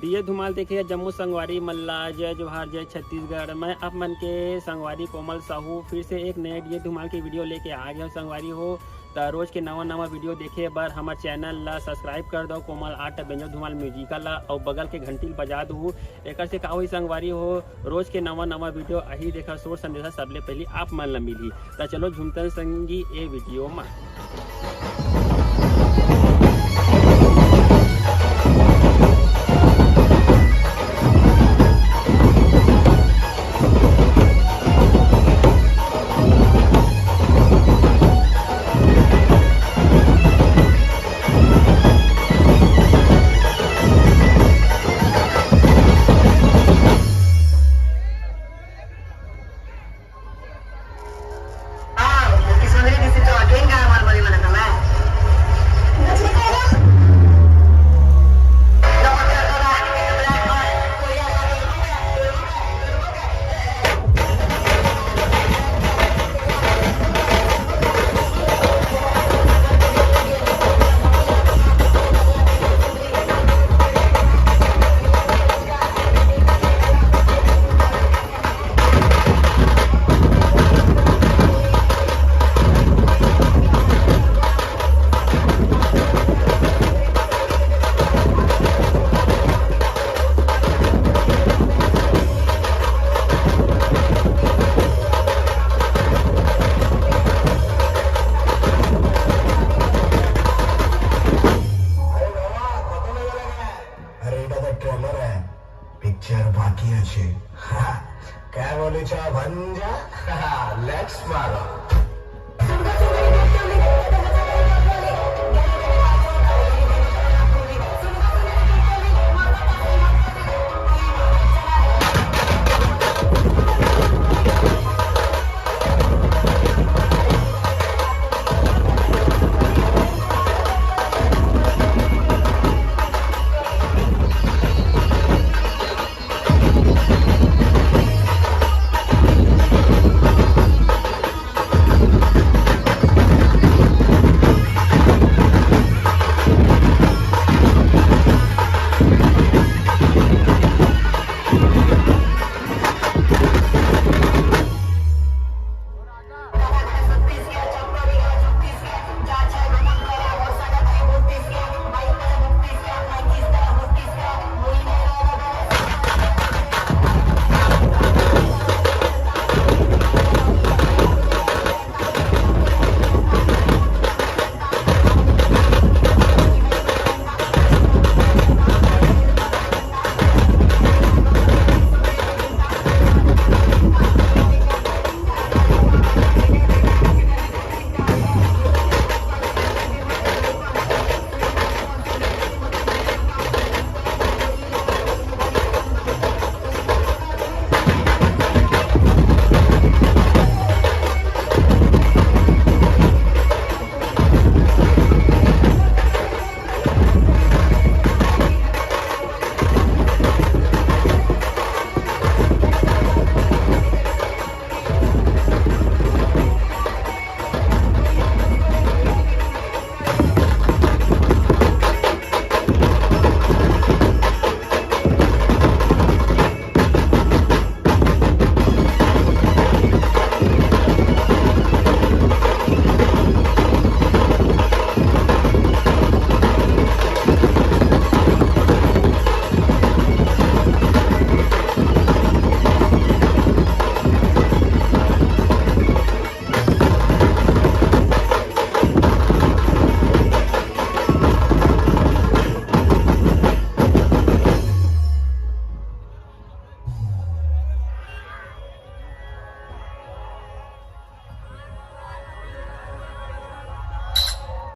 दिए धुमाल देखिए जम्मू संगवारी मल्ला जय जोहार जय छत्तीसगढ़। मैं आप मन के संगवारी कोमल साहू फिर से एक नए दिए धुमाल की वीडियो लेके आ गया संगवारी हो। तो रोज के नवा वीडियो देखे बर हमारे चैनल ला सब्सक्राइब कर दो कोमल आर्ट बेंजो धुमाल म्यूजिकल ला और बगल के घंटी बजा दू। एक से का हुई संगवारी हो रोज के नवा वीडियो अही देखा सोर संदेशा सबले पहले आप मन ला मिली। तो चलो झुमतन संगी ए वीडियो में। पिक्चर बाकी আছে क्या बोले चा भंजा लेट्स मारो।